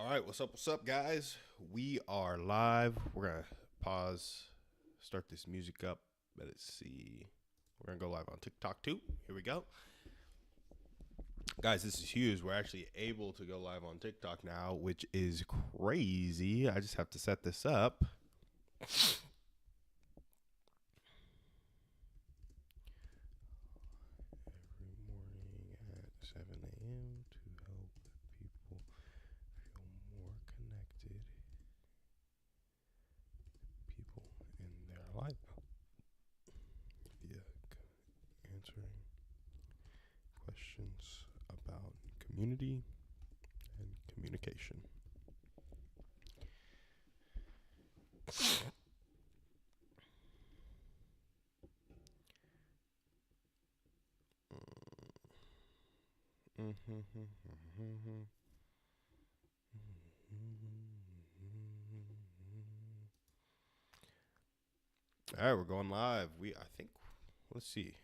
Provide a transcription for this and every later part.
All right, what's up, guys? We are live. We're gonna pause, start this music up. Let's see. We're gonna go live on TikTok too. Here we go, guys. This is huge. We're actually able to go live on TikTok now, which is crazy. I just have to set this up. Every morning at 7 a.m. to help people feel more connected, people in their life, via answering questions about community and communication. All right, we're going live. I think, let's see.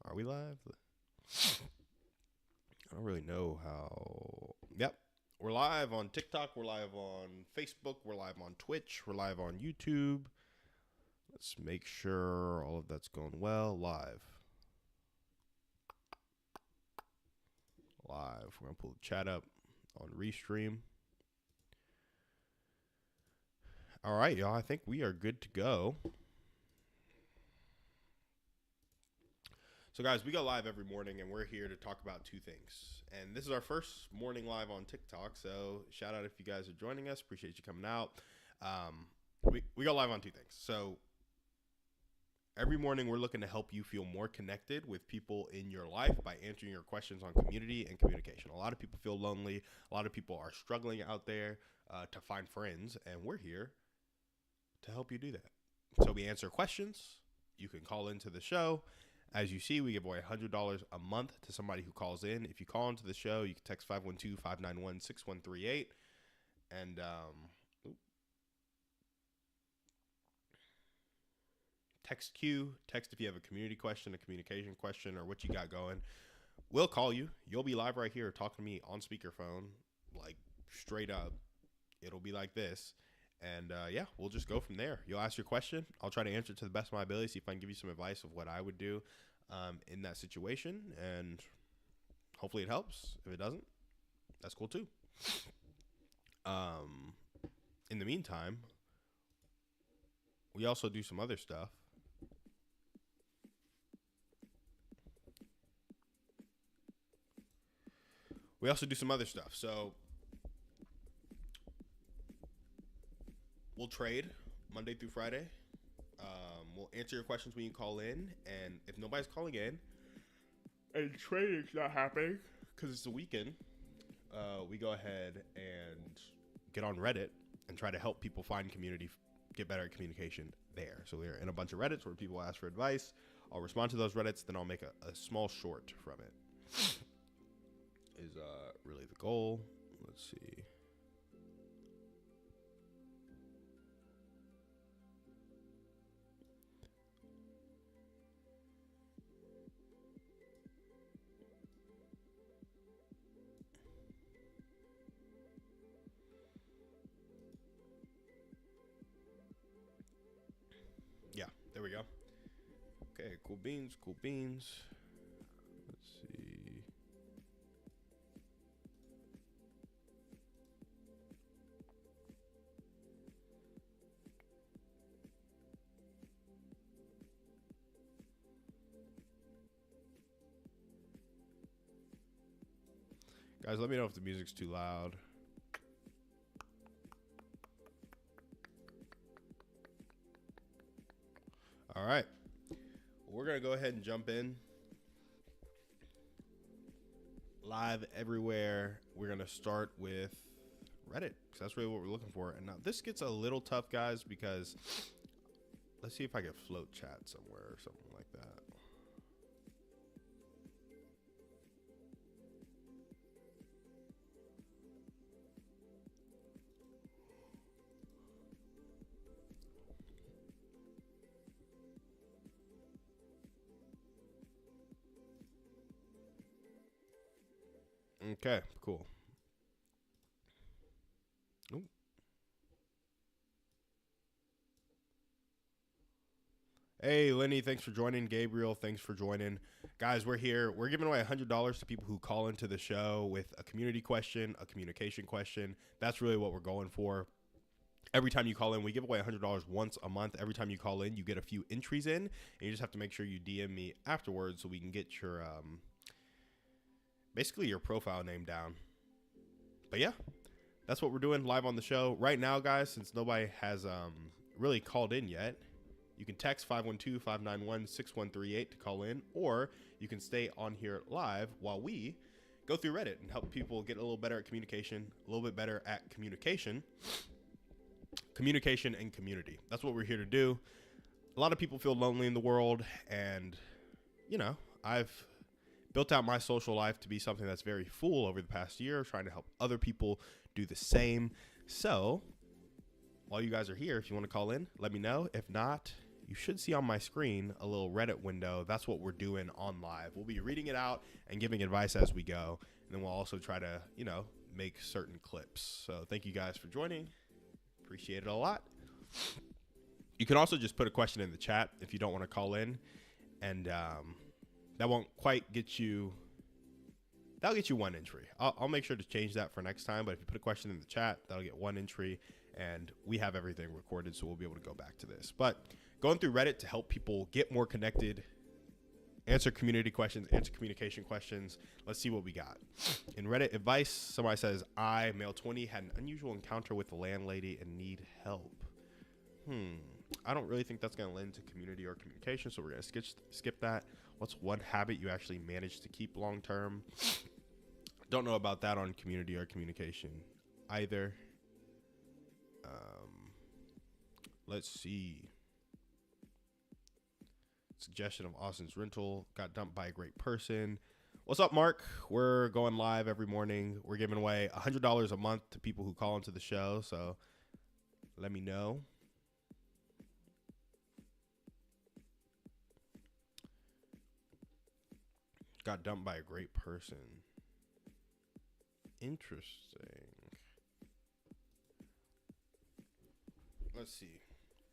Are we live? I don't really know how. Yep. We're live on TikTok. We're live on Facebook. We're live on Twitch. We're live on YouTube. Let's make sure all of that's going well. Live. We're going to pull the chat up on Restream. All right, y'all. I think we are good to go. So, guys, we go live every morning, and we're here to talk about two things. And this is our first morning live on TikTok, so shout out if you guys are joining us. Appreciate you coming out. We go live on two things. So, every morning, we're looking to help you feel more connected with people in your life by answering your questions on community and communication. A lot of people feel lonely. A lot of people are struggling out there to find friends, and we're here to help you do that. So, we answer questions. You can call into the show. As you see, we give away $100 a month to somebody who calls in. If you call into the show, you can text 512-591-6138. And text Q. Text if you have a community question, a communication question, or what you got going. We'll call you. You'll be live right here talking to me on speakerphone, like straight up. It'll be like this. And yeah, we'll just go from there. You'll ask your question. I'll try to answer it to the best of my ability, see if I can give you some advice of what I would do in that situation. And hopefully it helps. If it doesn't, that's cool too. In the meantime, we also do some other stuff. So we'll trade Monday through Friday. We'll answer your questions when you call in. And if nobody's calling in and trading's not happening because it's a weekend, we go ahead and get on Reddit and try to help people find community, get better at communication there. So we're in a bunch of Reddits where people ask for advice. I'll respond to those Reddits, then I'll make a small short from it. Is really the goal. Let's see. Yeah, there we go. Okay, cool beans. Let's see. Guys, let me know if the music's too loud. All right. We're going to go ahead and jump in. Live everywhere. We're going to start with Reddit because that's really what we're looking for. And now this gets a little tough, guys, because let's see if I can float chat somewhere or something like that. Okay, cool. Hey, Lenny, thanks for joining. Gabriel, thanks for joining. Guys, we're here. We're giving away $100 to people who call into the show with a community question, a communication question. That's really what we're going for. Every time you call in, we give away $100 once a month. Every time you call in, you get a few entries in, and you just have to make sure you DM me afterwards so we can get your, basically your profile name down. But yeah, that's what we're doing live on the show right now, guys. Since nobody has really called in yet, you can text 512-591-6138 to call in, or you can stay on here live while we go through Reddit and help people get a little better at communication, a little bit better at communication and community. That's what we're here to do. A lot of people feel lonely in the world, and you know, I've built out my social life to be something that's very full over the past year, trying to help other people do the same. So while you guys are here, if you want to call in, let me know. If not, you should see on my screen a little Reddit window. That's what we're doing on live. We'll be reading it out and giving advice as we go. And then we'll also try to, you know, make certain clips. So thank you guys for joining. Appreciate it a lot. You can also just put a question in the chat if you don't want to call in. And that won't quite get you. That'll get you one entry. I'll make sure to change that for next time. But if you put a question in the chat, that'll get one entry. And we have everything recorded, so we'll be able to go back to this. But going through Reddit to help people get more connected, answer community questions, answer communication questions. Let's see what we got. In Reddit advice, somebody says, I, male 20, had an unusual encounter with a landlady and need help. I don't really think that's going to lend to community or communication, so we're going to skip that. What's one habit you actually managed to keep long term? Don't know about that on community or communication either. Let's see. Suggestion of Austin's rental. Got dumped by a great person. What's up, Mark? We're going live every morning. We're giving away $100 a month to people who call into the show. So let me know. Got dumped by a great person. Interesting. Let's see.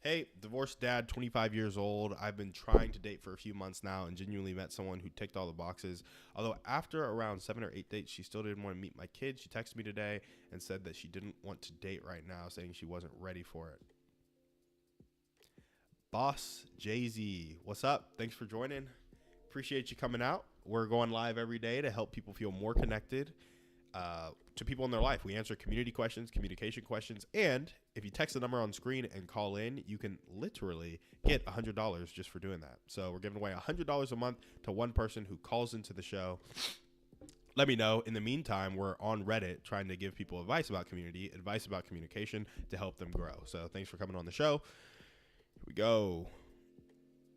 Hey, divorced dad, 25 years old. I've been trying to date for a few months now and genuinely met someone who ticked all the boxes. Although after around 7 or 8 dates, she still didn't want to meet my kids. She texted me today and said that she didn't want to date right now, saying she wasn't ready for it. Boss Jay-Z, what's up? Thanks for joining. Appreciate you coming out. We're going live every day to help people feel more connected to people in their life. We answer community questions, communication questions, and if you text the number on screen and call in, you can literally get $100 just for doing that. So we're giving away $100 a month to one person who calls into the show. Let me know. In the meantime, we're on Reddit trying to give people advice about community, advice about communication to help them grow. So thanks for coming on the show. Here we go.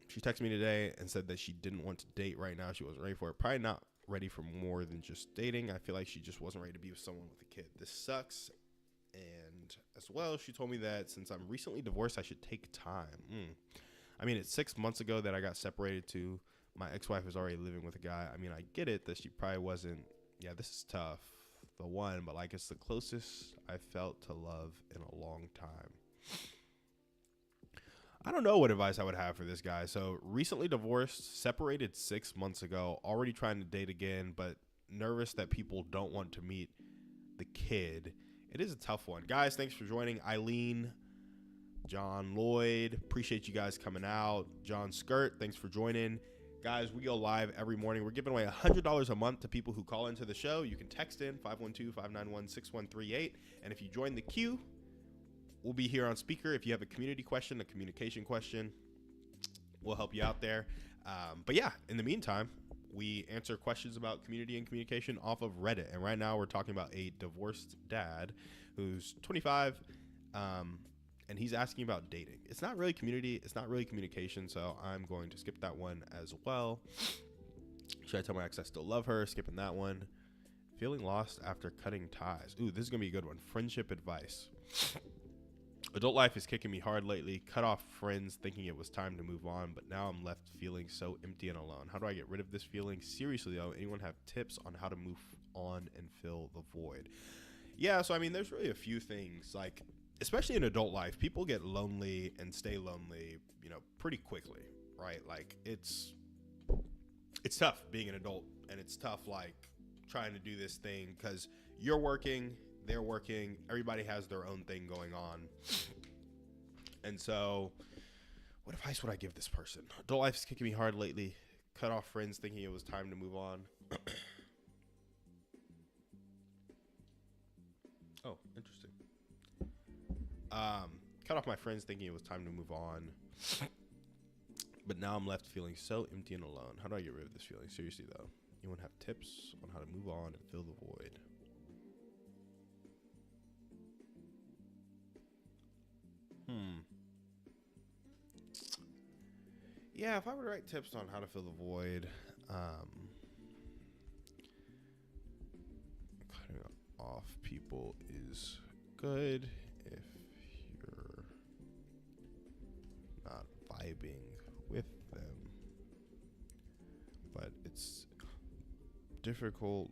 She texted me today and said that she didn't want to date right now. She wasn't ready for it. Probably not ready for more than just dating. I feel like she just wasn't ready to be with someone with a kid. This sucks. And as well, she told me that since I'm recently divorced, I should take time. I mean, it's 6 months ago that I got separated to. My ex-wife was already living with a guy. I mean, I get it that she probably wasn't, yeah, this is tough, the one, but like it's the closest I felt to love in a long time. I don't know what advice I would have for this guy. So recently divorced, separated 6 months ago, already trying to date again, but nervous that people don't want to meet the kid. It is a tough one. Guys, thanks for joining. Eileen, John Lloyd, appreciate you guys coming out. John Skirt, thanks for joining. Guys, we go live every morning. We're giving away $100 a month to people who call into the show. You can text in 512-591-6138. And if you join the queue, we'll be here on speaker. If you have a community question, a communication question, we'll help you out there. But yeah, in the meantime, we answer questions about community and communication off of Reddit. And right now we're talking about a divorced dad who's 25, and he's asking about dating. It's not really community. It's not really communication. So I'm going to skip that one as well. Should I tell my ex I still love her? Skipping that one. Feeling lost after cutting ties. Ooh, this is going to be a good one. Friendship advice. Adult life is kicking me hard lately. Cut off friends thinking it was time to move on, but now I'm left feeling so empty and alone. How do I get rid of this feeling? Seriously though, anyone have tips on how to move on and fill the void? Yeah, so I mean, there's really a few things, like especially in adult life, people get lonely and stay lonely, you know, pretty quickly. right? Like it's tough being an adult, and it's tough like trying to do this thing because you're working, they're working, everybody has their own thing going on. And so what advice would I give this person? Adult life is kicking me hard lately. Cut off friends thinking it was time to move on. Oh, interesting. Cut off my friends thinking it was time to move on. But now I'm left feeling so empty and alone. How do I get rid of this feeling? Seriously, though. Anyone have tips on how to move on and fill the void? Yeah, if I were to write tips on how to fill the void, cutting off people is good if you're not vibing with them, but it's difficult.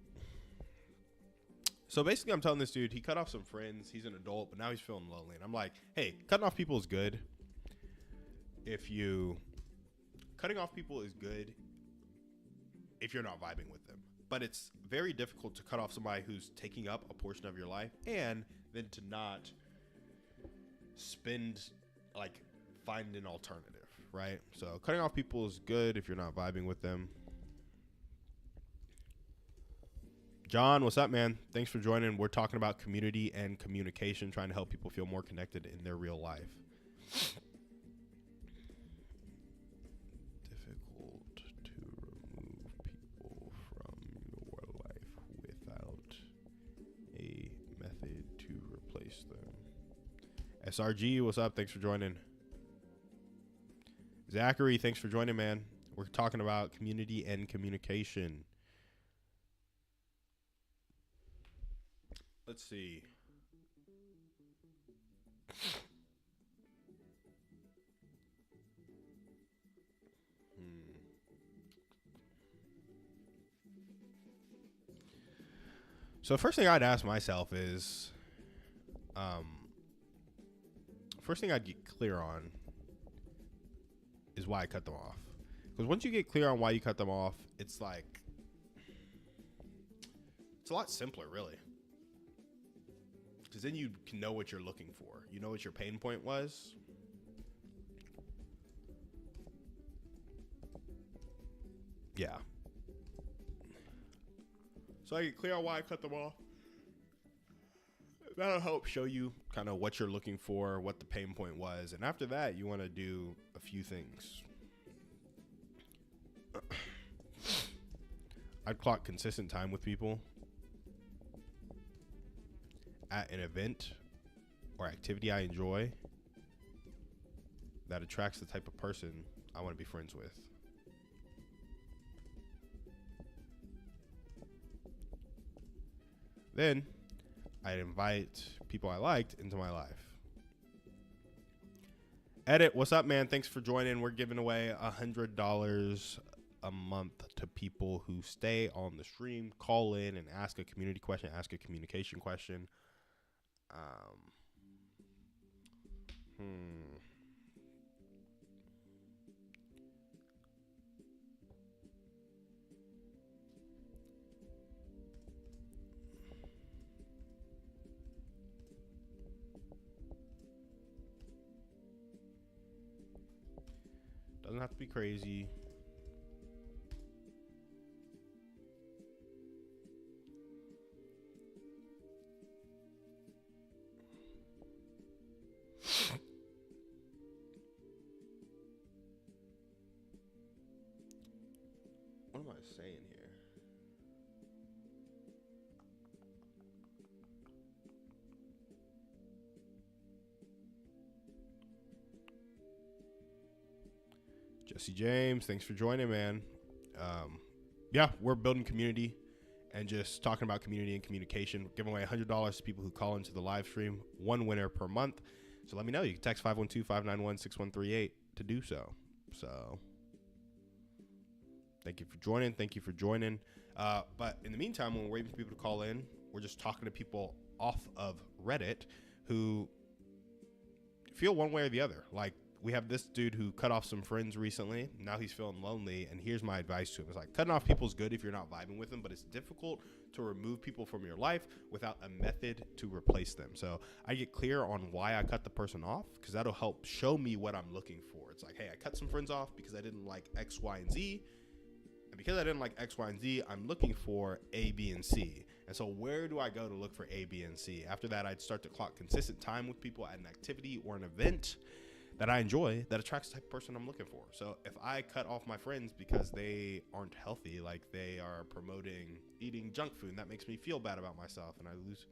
So basically, I'm telling this dude, he cut off some friends. He's an adult, but now he's feeling lonely. And I'm like, hey, cutting off people is good. Cutting off people is good if you're not vibing with them. But it's very difficult to cut off somebody who's taking up a portion of your life and then to not find an alternative, right? So cutting off people is good if you're not vibing with them. John, what's up, man? Thanks for joining. We're talking about community and communication, trying to help people feel more connected in their real life. Difficult to remove people from your life without a method to replace them. SRG, what's up? Thanks for joining. Zachary, thanks for joining, man. We're talking about community and communication. Let's see. So first thing I'd ask myself is, first thing I'd get clear on is why I cut them off. Because once you get clear on why you cut them off, it's a lot simpler, really. Because then you can know what you're looking for. You know what your pain point was. Yeah. So I get clear on why I cut them off. That'll help show you kind of what you're looking for, what the pain point was. And after that, you want to do a few things. I'd clock consistent time with people at an event or activity I enjoy that attracts the type of person I want to be friends with. Then I'd invite people I liked into my life. Edit, what's up, man? Thanks for joining. We're giving away $100 a month to people who stay on the stream, call in and ask a community question, ask a communication question. Doesn't have to be crazy. What am I saying here? Jesse James, thanks for joining, man. Yeah, we're building community and just talking about community and communication. We're giving away $100 to people who call into the live stream. One winner per month. So let me know. You can text 512-591-6138 to do so. So thank you for joining. Thank you for joining. But in the meantime, when we're waiting for people to call in, we're just talking to people off of Reddit who feel one way or the other. Like, we have this dude who cut off some friends recently. Now he's feeling lonely, and here's my advice to him. It's like, cutting off people is good if you're not vibing with them, but it's difficult to remove people from your life without a method to replace them. So I get clear on why I cut the person off, because that'll help show me what I'm looking for. It's like, hey, I cut some friends off because I didn't like X, Y, and Z. And because I didn't like X, Y, and Z, I'm looking for A, B, and C. And so where do I go to look for A, B, and C? After that, I'd start to clock consistent time with people at an activity or an event that I enjoy that attracts the type of person I'm looking for. So if I cut off my friends because they aren't healthy, like they are promoting eating junk food, and that makes me feel bad about myself, and I lose.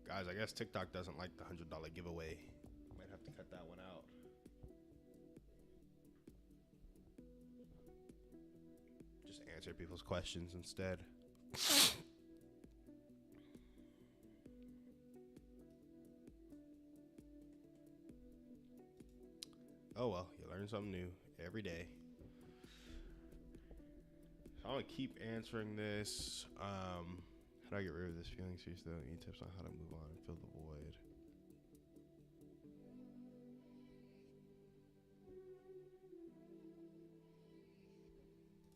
Guys, I guess TikTok doesn't like the $100 giveaway. Might have to cut that one out. Just answer people's questions instead. Oh well, you learn something new every day. So I'm gonna keep answering this. How do I get rid of this feeling? Seriously, any tips on how to move on and fill the void?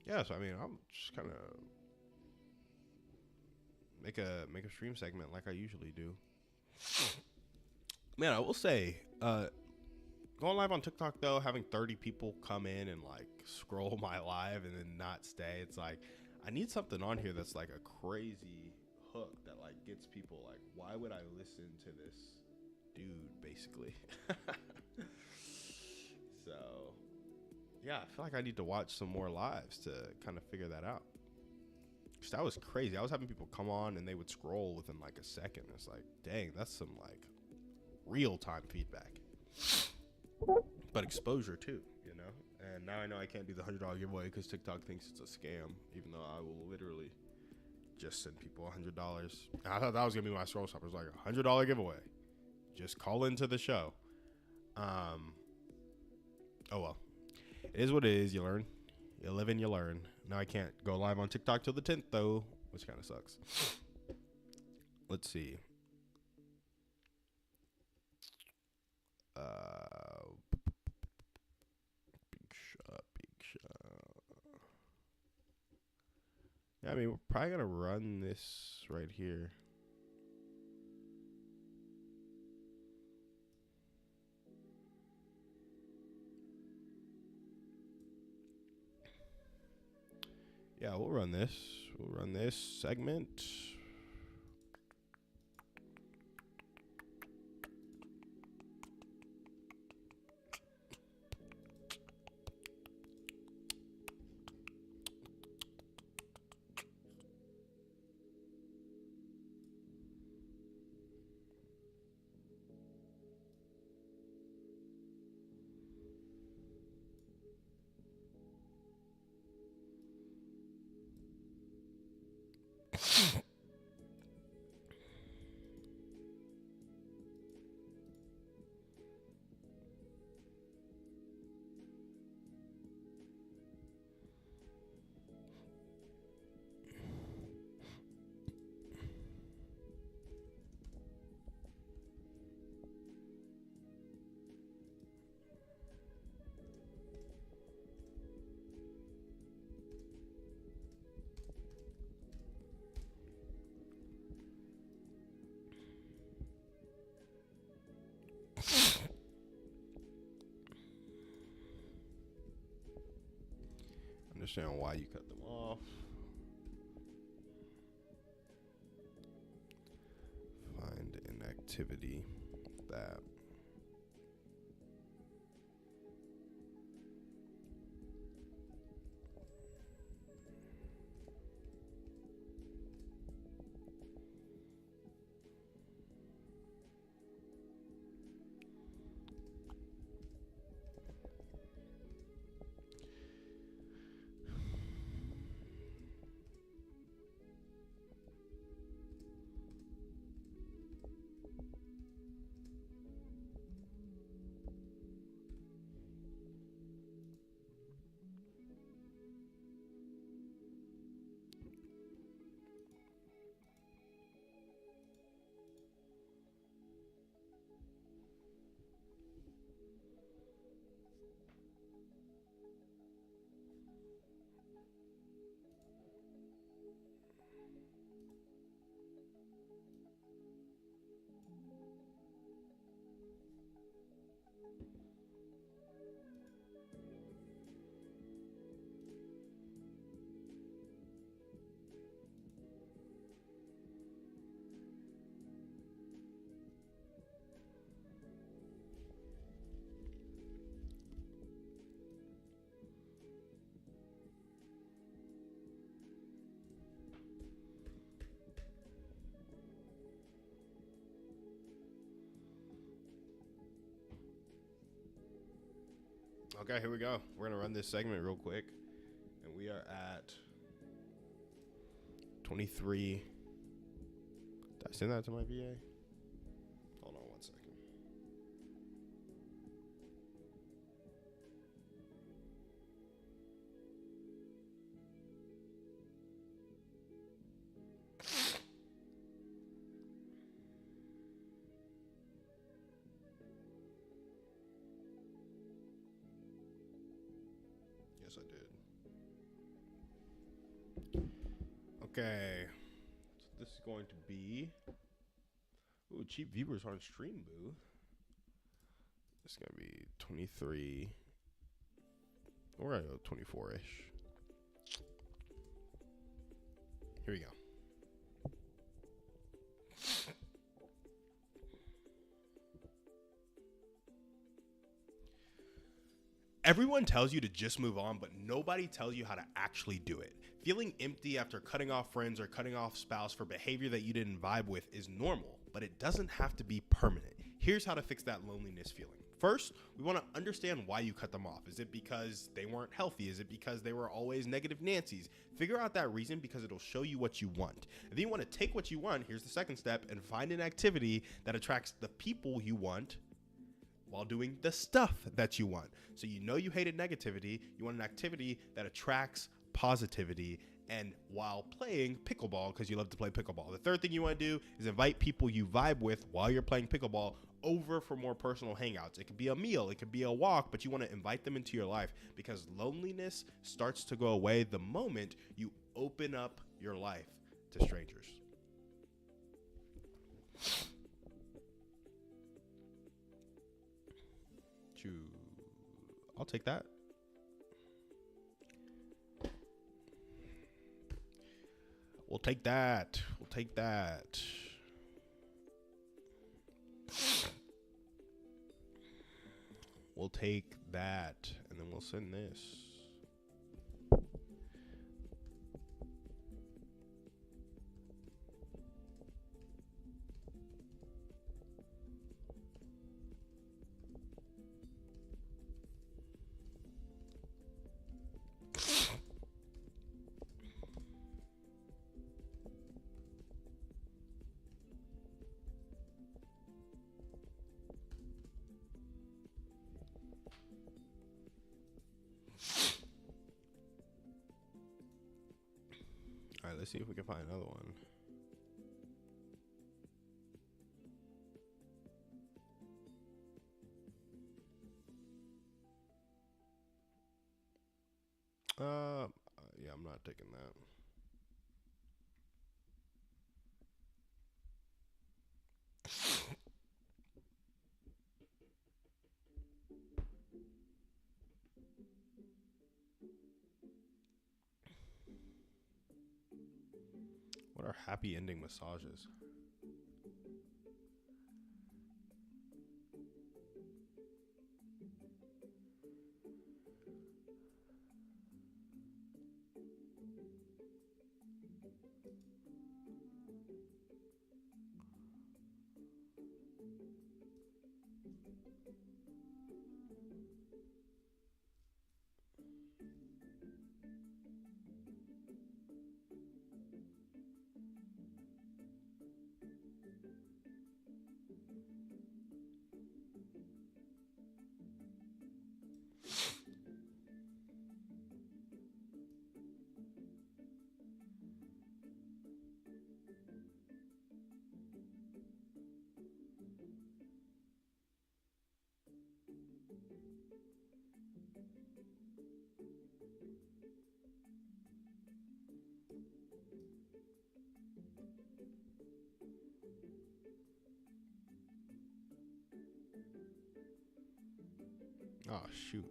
Yeah, so I mean, I'm just kind of make a stream segment like I usually do. Man, I will say, going live on TikTok though, having 30 people come in and like scroll my live and then not stay, it's like I need something on here that's like a crazy hook that like gets people like, why would I listen to this dude, basically? So yeah, I feel like I need to watch some more lives to kind of figure that out. Cause that was crazy. I was having people come on and they would scroll within like a second. It's like, dang, that's some like real time feedback, but exposure too, you know. And now I know I can't do the $100 giveaway because TikTok thinks it's a scam, even though I will literally just send people $100. And I thought that was gonna be my scroll stopper. It was like $100 giveaway. Just call into the show. Oh well, it is what it is. You learn, you live and you learn. Now I can't go live on TikTok till the 10th though, which kind of sucks. Let's see. Big shot. Yeah, I mean, we're probably gonna run this right here. Yeah, we'll run this. we'll run this segment. Understand why you cut them off. Find an activity that Okay, here we go. We're going to run this segment real quick. And we are at 23. Did I send that to my VA? Hold on 1 second. Yes, I did. Okay. So this is going to be... Ooh, cheap viewers on Stream Boo. It's going to be 23. We're going to go 24-ish. Here we go. Everyone tells you to just move on, but nobody tells you how to actually do it. Feeling empty after cutting off friends or cutting off spouse for behavior that you didn't vibe with is normal, but it doesn't have to be permanent. Here's how to fix that loneliness feeling. First, we want to understand why you cut them off. Is it because they weren't healthy? Is it because they were always negative Nancy's? Figure out that reason because it'll show you what you want. If you want to take what you want, here's the second step, and find an activity that attracts the people you want while doing the stuff that you want. So you know you hated negativity, you want an activity that attracts positivity, and while playing pickleball, because you love to play pickleball. The third thing you want to do is invite people you vibe with while you're playing pickleball over for more personal hangouts. It could be a meal, it could be a walk, but you want to invite them into your life because loneliness starts to go away the moment you open up your life to strangers. I'll take that. take that. We'll take that. We'll take that, and then we'll send this. All right, let's see if we can find another one. Yeah, I'm not taking that. What are happy ending massages? Oh, shoot.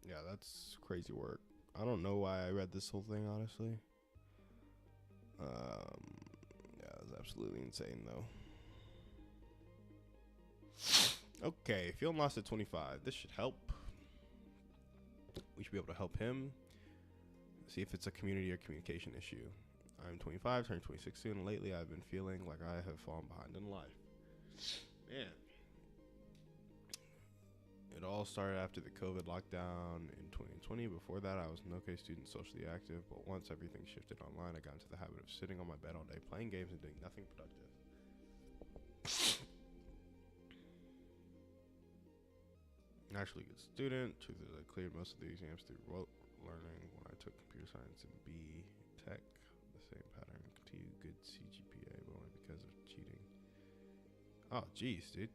Yeah, that's crazy work. I don't know why I read this whole thing, honestly. Yeah, it was absolutely insane, though. Okay, feeling lost at 25. This should help. We should be able to help him. See if it's a community or communication issue. I'm 25, turning 26 soon. Lately, I've been feeling like I have fallen behind in life. Man. It all started after the COVID lockdown in 2020. Before that, I was an okay student, socially active, but once everything shifted online, I got into the habit of sitting on my bed all day, playing games and doing nothing productive. Naturally good student. Truth is, I cleared most of the exams through rote learning when I took computer science and B Tech. The same pattern. Continued good CGPA, but only because of cheating. Oh, geez, dude.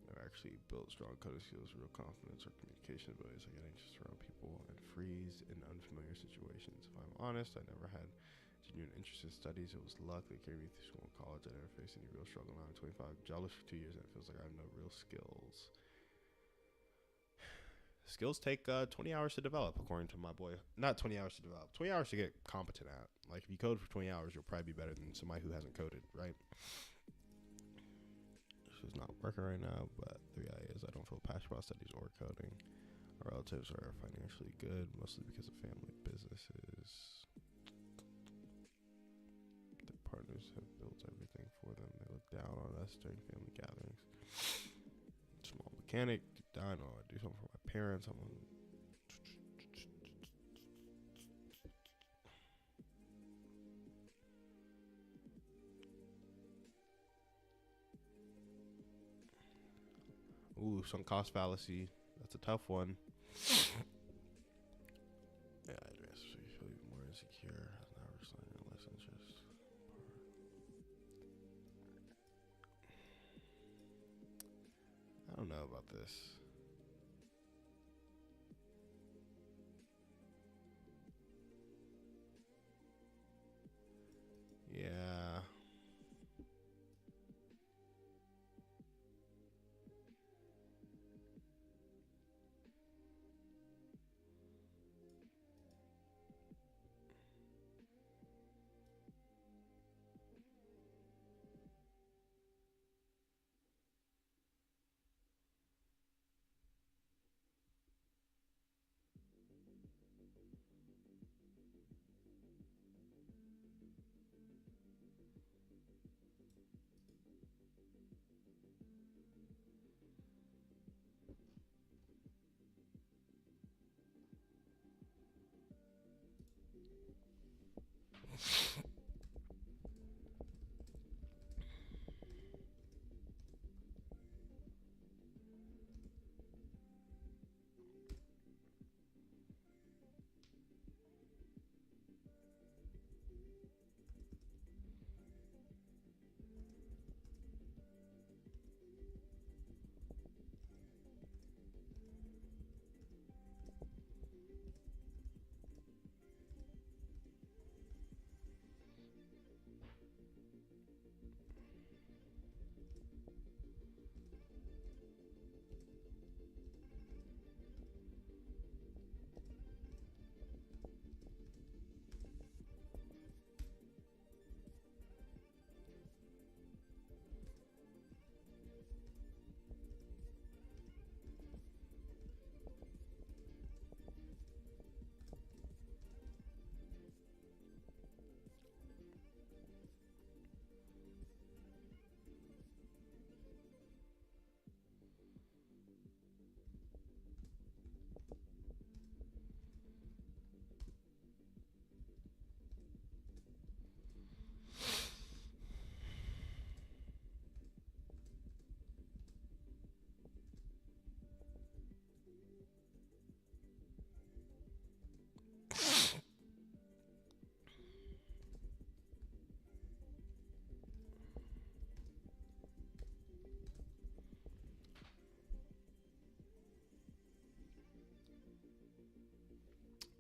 I've actually built strong coding skills, real confidence, or communication abilities. I get anxious around people and freeze in unfamiliar situations. If I'm honest, I never had genuine interest in studies. It was luck that carried me through school and college. I never faced any real struggle. Now I'm 25, jobless for 2 years, and it feels like I have no real skills. Skills take 20 hours to develop, according to my boy. Not 20 hours to develop, 20 hours to get competent at. Like, if you code for 20 hours, you'll probably be better than somebody who hasn't coded, right? she's not working right now, but the reality is I don't feel passionate about studies or coding. Our relatives are financially good, mostly because of family businesses. Their partners have built everything for them. They look down on us during family gatherings. Small mechanic, dying. Oh, I do something for my parents. Ooh, sunk cost fallacy. That's a tough one. Yeah, advanced so you feel even more insecure. Now we're starting your less interest. I don't know about this. Yeah.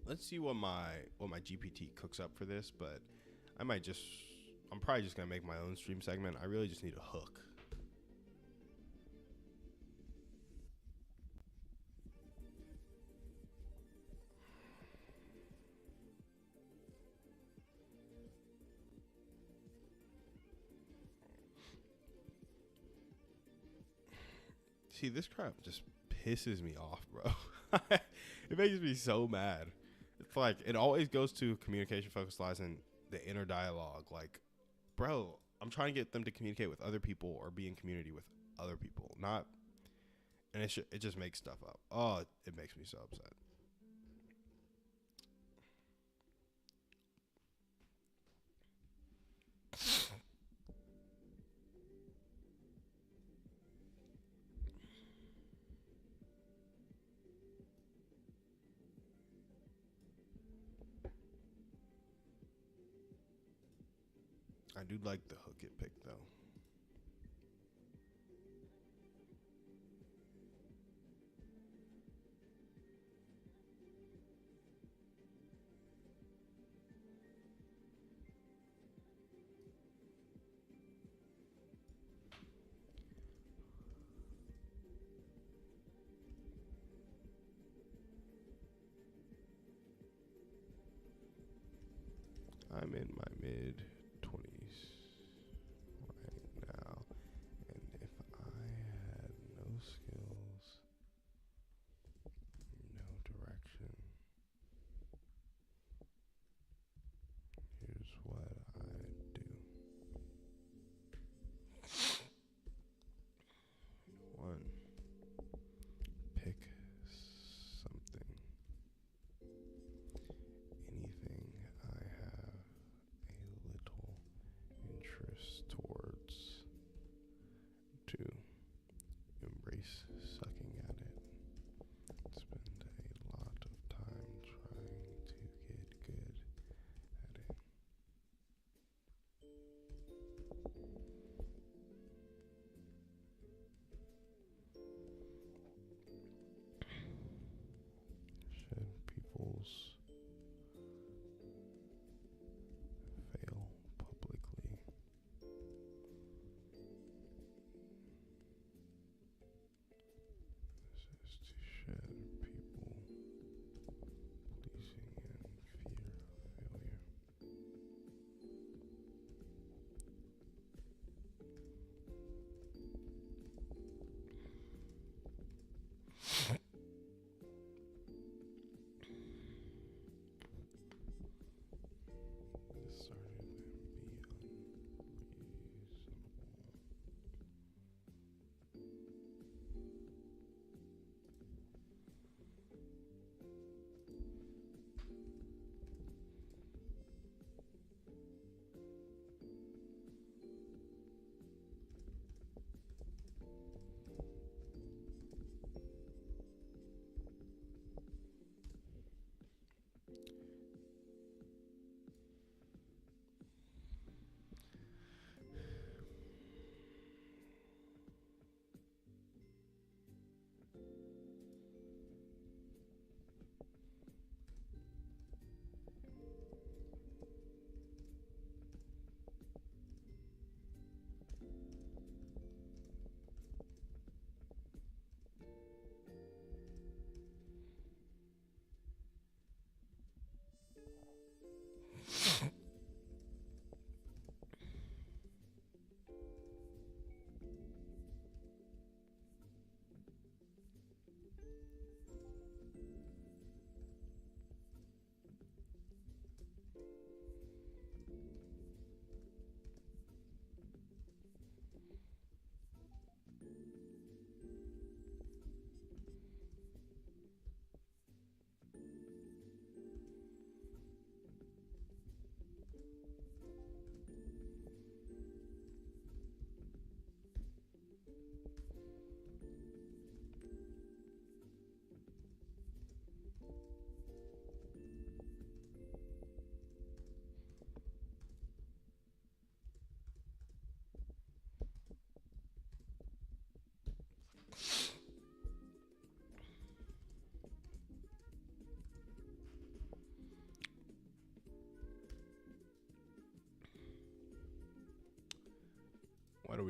Let's see what my GPT cooks up for this, but I might just I'm probably just gonna make my own stream segment. I really just need a hook. See, this crap just pisses me off, bro. It makes me so mad. It's like it always goes to communication focused lies in the inner dialogue. Like, bro, I'm trying to get them to communicate with other people or be in community with other people, not. And it just makes stuff up. Oh, it makes me so upset. I do like the hook it picked though. I'm in my mid 20s right now, and if I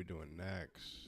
doing next?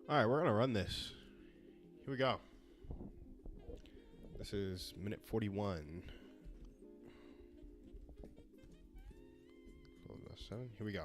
All right, we're going to run this. Here we go. This is minute 41. Here we go.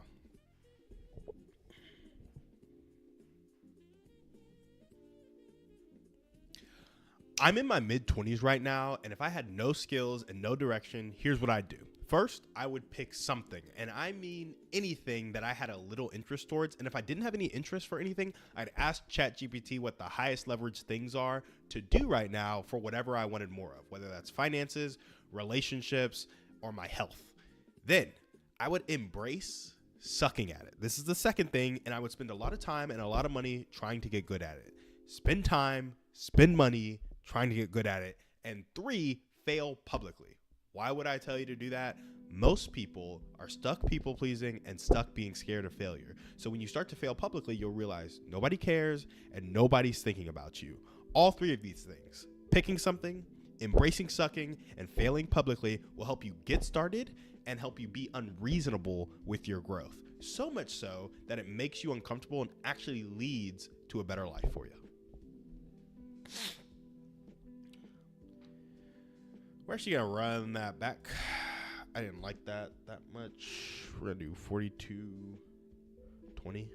I'm in my mid-20s right now, and if I had no skills and no direction, here's what I'd do. First, I would pick something, and I mean anything that I had a little interest towards. And if I didn't have any interest for anything, I'd ask ChatGPT what the highest leverage things are to do right now for whatever I wanted more of, whether that's finances, relationships, or my health. Then I would embrace sucking at it. This is the second thing, and I would spend a lot of time and a lot of money trying to get good at it. Spend time, spend money trying to get good at it. And 3, fail publicly. Why would I tell you to do that? Most people are stuck people pleasing and stuck being scared of failure. So when you start to fail publicly, you'll realize nobody cares and nobody's thinking about you. All 3 of these things, picking something, embracing sucking, and failing publicly, will help you get started and help you be unreasonable with your growth. So much so that it makes you uncomfortable and actually leads to a better life for you. We're actually going to run that back. I didn't like that much. We're going to do 42:20.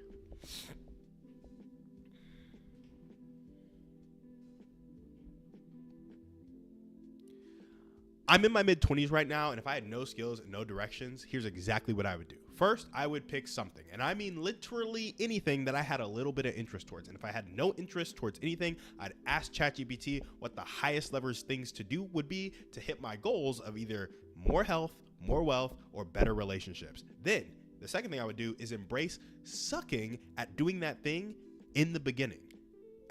I'm in my mid-20s right now, and if I had no skills and no directions, here's exactly what I would do. First, I would pick something, and I mean literally anything that I had a little bit of interest towards. And if I had no interest towards anything, I'd ask ChatGPT what the highest leverage things to do would be to hit my goals of either more health, more wealth, or better relationships. Then, the second thing I would do is embrace sucking at doing that thing in the beginning.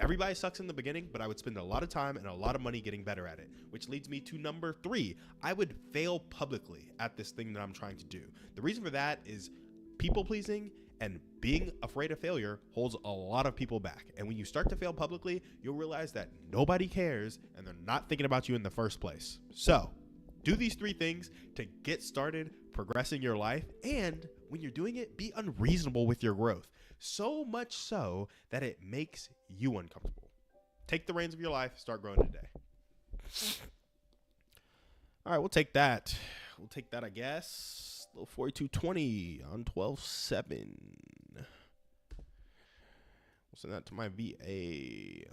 Everybody sucks in the beginning, but I would spend a lot of time and a lot of money getting better at it, which leads me to number 3. I would fail publicly at this thing that I'm trying to do. The reason for that is people pleasing and being afraid of failure holds a lot of people back. And when you start to fail publicly, you'll realize that nobody cares and they're not thinking about you in the first place. So do these 3 things to get started progressing your life. And when you're doing it, be unreasonable with your growth. So much so that it makes you uncomfortable. Take the reins of your life. Start growing today. All right, we'll take that. I guess. A little 42:20 on 12/7. Send that to my VA.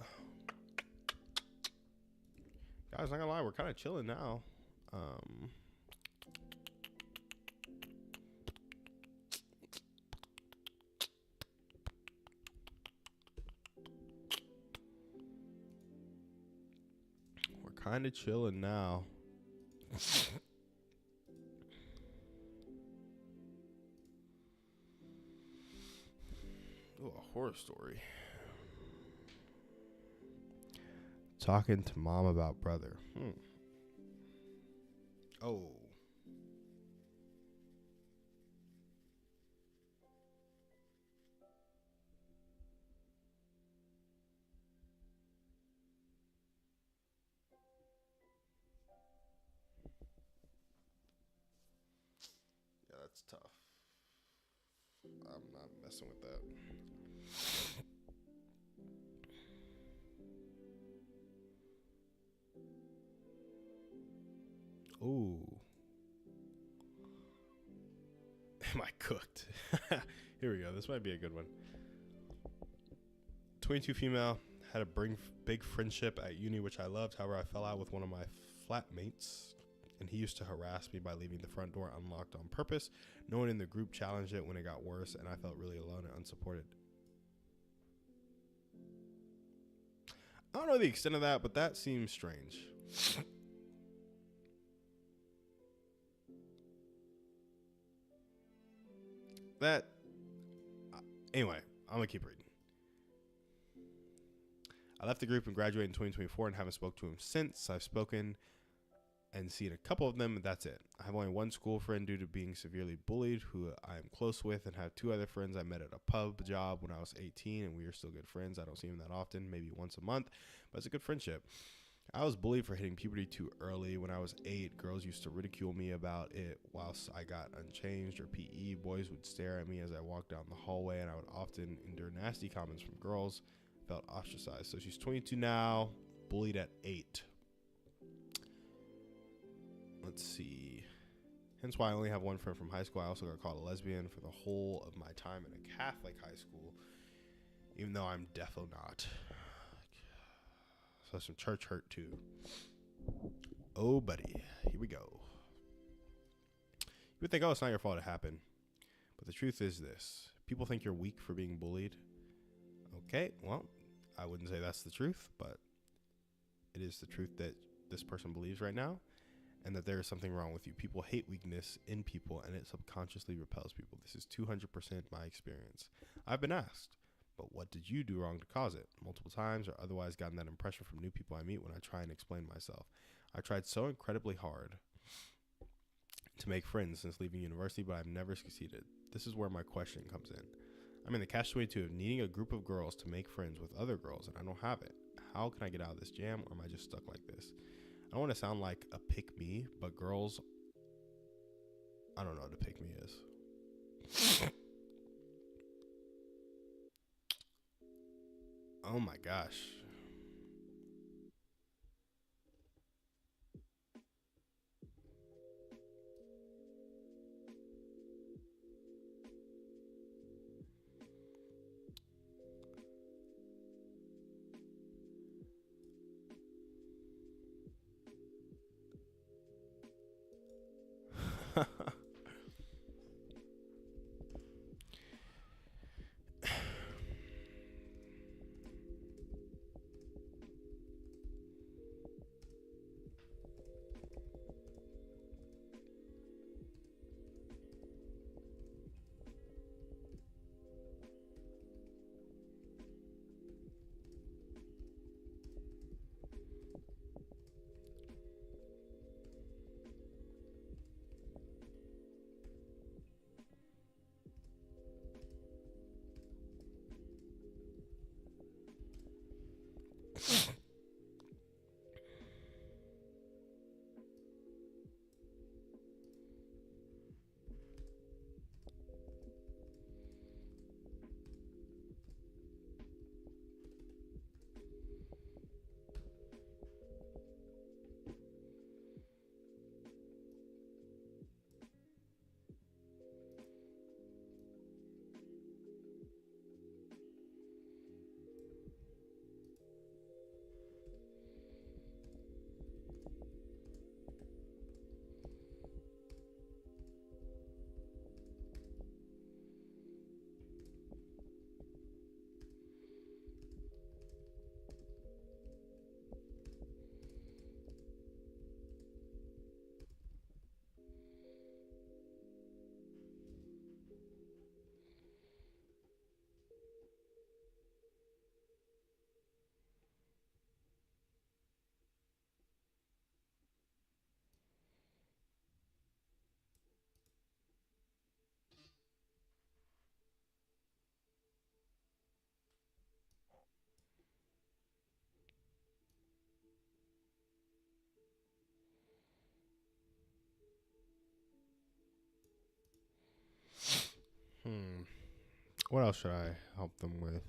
Guys, not gonna lie, we're kind of chilling now. We're kind of chilling now. Ooh, a horror story. Talking to mom about brother. Oh. Yeah, that's tough. I'm not messing with that. Ooh. Am I cooked? Here we go. This might be a good one. 22 female. Had a big friendship at uni, which I loved. However, I fell out with one of my flatmates, and he used to harass me by leaving the front door unlocked on purpose. No one in the group challenged it when it got worse, and I felt really alone and unsupported. I don't know the extent of that, but that seems strange. Anyway, I'm going to keep reading. I left the group and graduated in 2024 and haven't spoke to him since. I've spoken and seen a couple of them, and that's it. I have only one school friend due to being severely bullied who I am close with, and have two other friends I met at a pub job when I was 18, and we are still good friends. I don't see them that often, maybe once a month, but it's a good friendship. I was bullied for hitting puberty too early. When I was 8, girls used to ridicule me about it whilst I got unchanged or PE. Boys would stare at me as I walked down the hallway, and I would often endure nasty comments from girls. Felt ostracized. So she's 22 now, bullied at 8. Let's see. Hence why I only have one friend from high school. I also got called a lesbian for the whole of my time in a Catholic high school, even though I'm defo not. So some church hurt too. Oh, buddy. Here we go. You would think, oh, it's not your fault it happened. But the truth is this. People think you're weak for being bullied. Okay, well, I wouldn't say that's the truth, but it is the truth that this person believes right now, and that there is something wrong with you. People hate weakness in people, and it subconsciously repels people. This is 200% my experience. I've been asked, but what did you do wrong to cause it? Multiple times, or otherwise gotten that impression from new people I meet when I try and explain myself. I tried so incredibly hard to make friends since leaving university, but I've never succeeded. This is where my question comes in. I'm in the catch-22 of needing a group of girls to make friends with other girls, and I don't have it. How can I get out of this jam, or am I just stuck like this? I don't want to sound like a pick-me, but girls, I don't know what a pick-me is. Oh my gosh. What else should I help them with?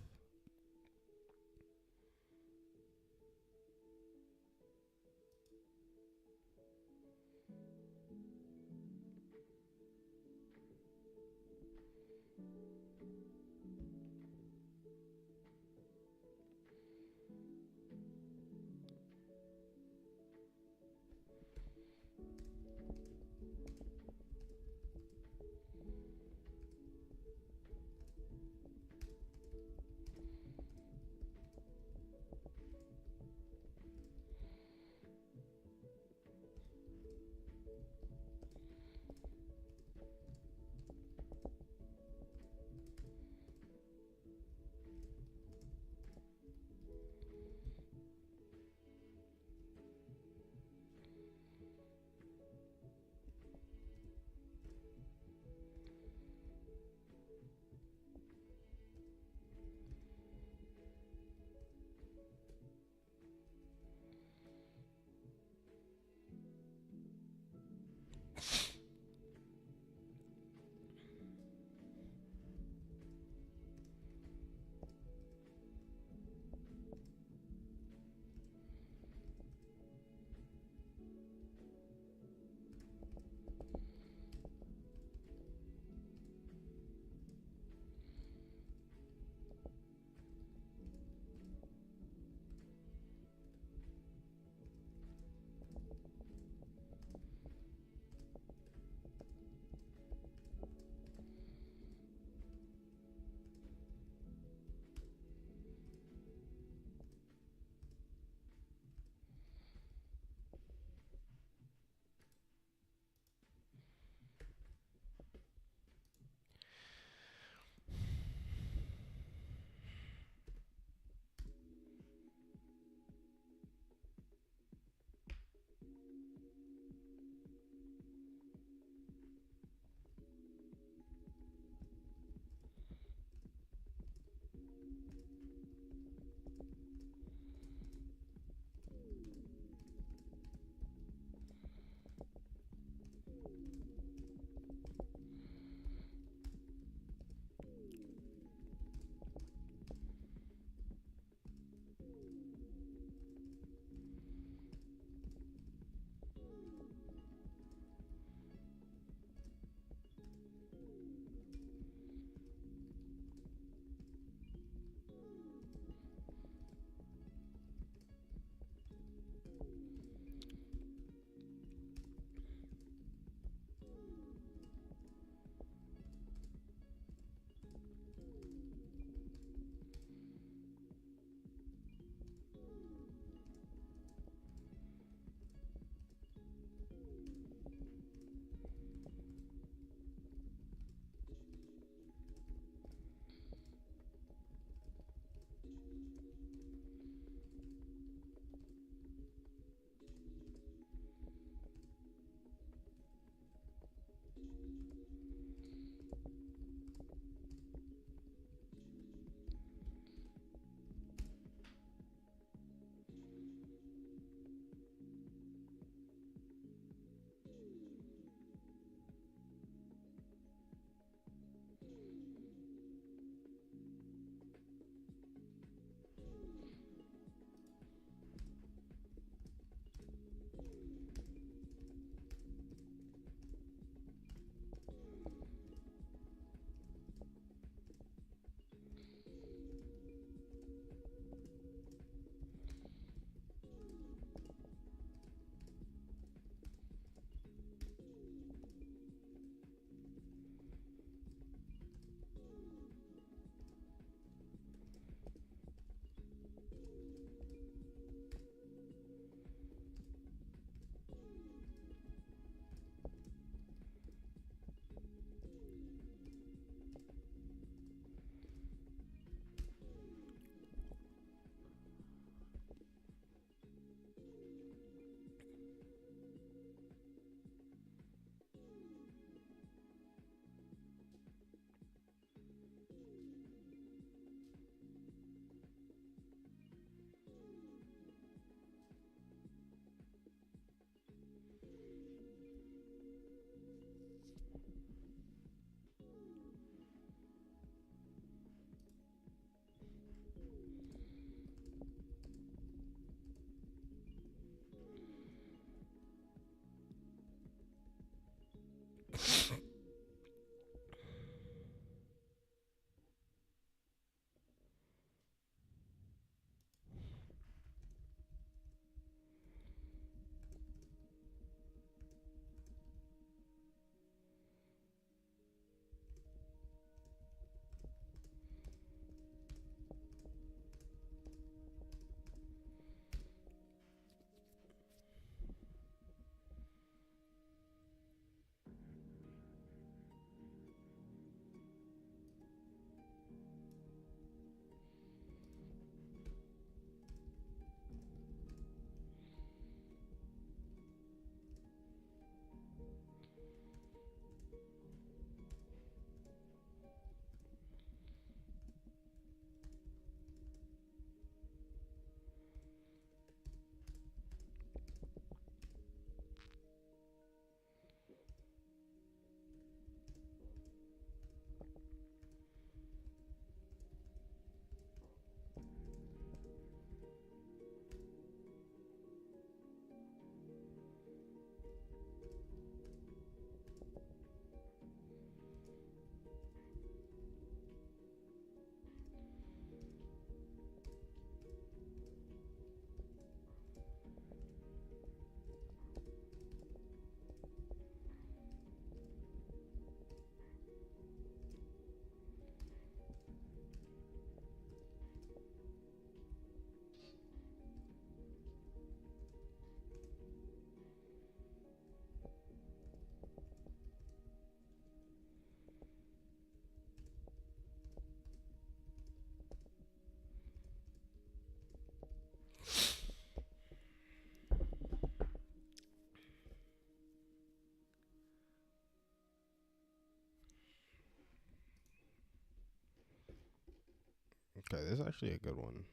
Okay, this is actually a good one.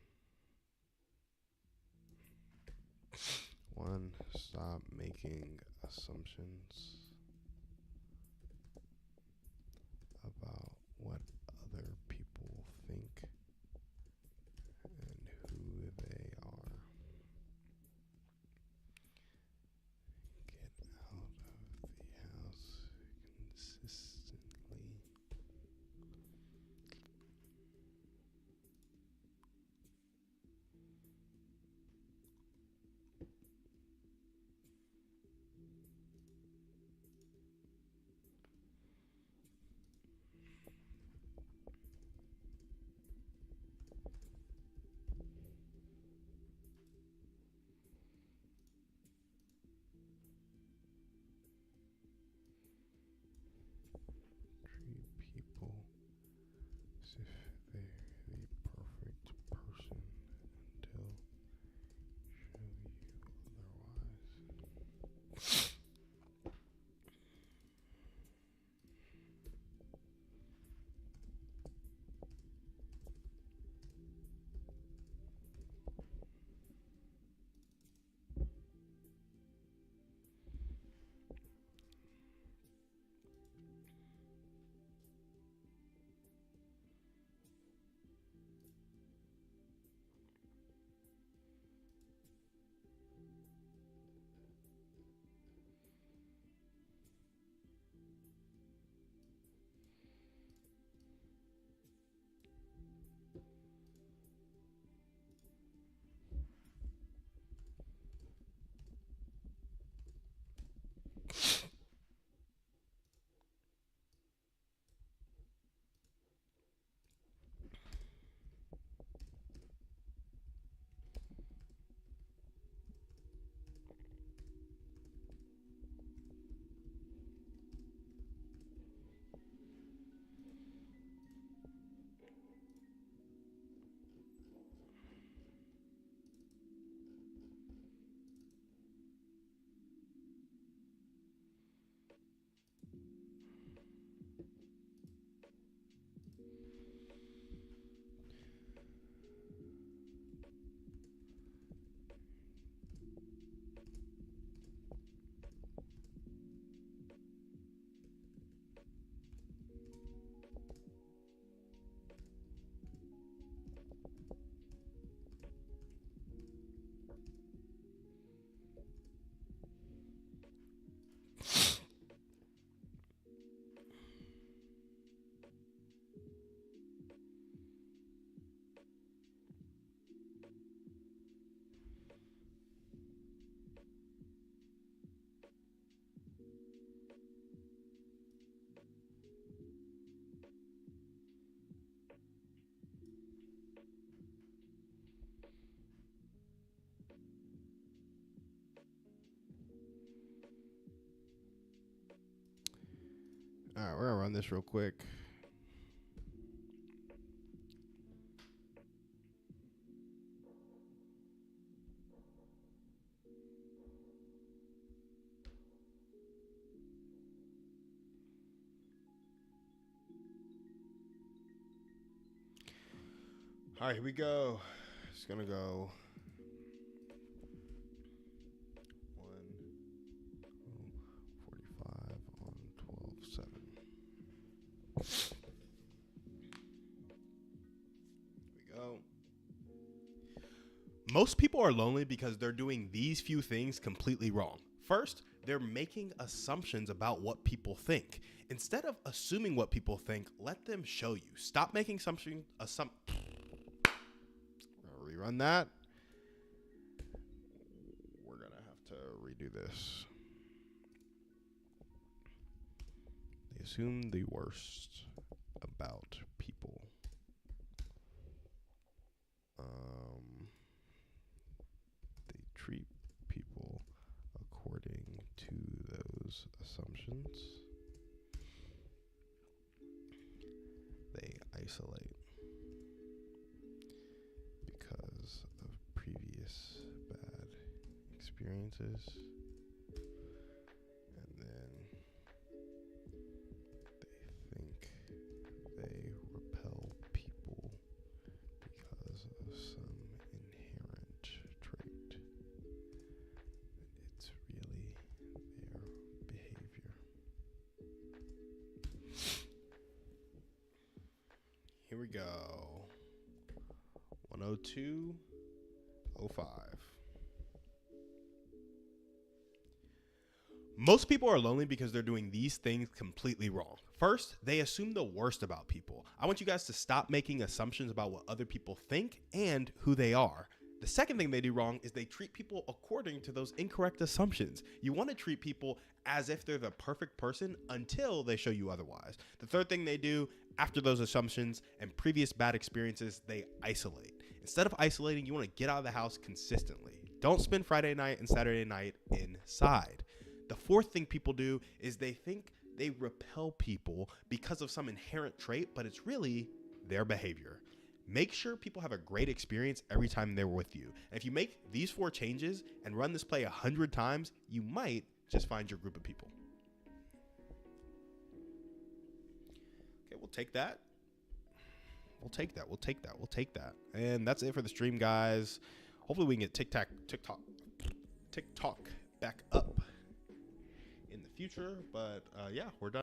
One, stop making assumptions about what other people think and who they are. Get out of the house consistently. Treat people as if they're the perfect person until show you otherwise. All right, we're gonna run this real quick. All right, here we go. It's gonna go 1:45 on 12/7. Here we go. Most people are lonely because they're doing these few things completely wrong. First, they're making assumptions about what people think. Instead of assuming what people think, let them show you. Stop making assumptions. Rerun that. We're going to have to redo this. They assume the worst about people. They treat people according to those assumptions. They isolate because of previous bad experiences. And then they think they repel people we go. 102.05. Most people are lonely because they're doing these things completely wrong. First, they assume the worst about people. I want you guys to stop making assumptions about what other people think and who they are. The second thing they do wrong is they treat people according to those incorrect assumptions. You want to treat people as if they're the perfect person until they show you otherwise. The third thing they do after those assumptions and previous bad experiences, they isolate. Instead of isolating, you want to get out of the house consistently. Don't spend Friday night and Saturday night inside. The fourth thing people do is they think they repel people because of some inherent trait, but it's really their behavior. Make sure people have a great experience every time they're with you. And if you make these 4 changes and run this play 100 times, you might just find your group of people. Okay, we'll take that. We'll take that. And that's it for the stream, guys. Hopefully we can get TikTok back up in the future. But yeah, we're done.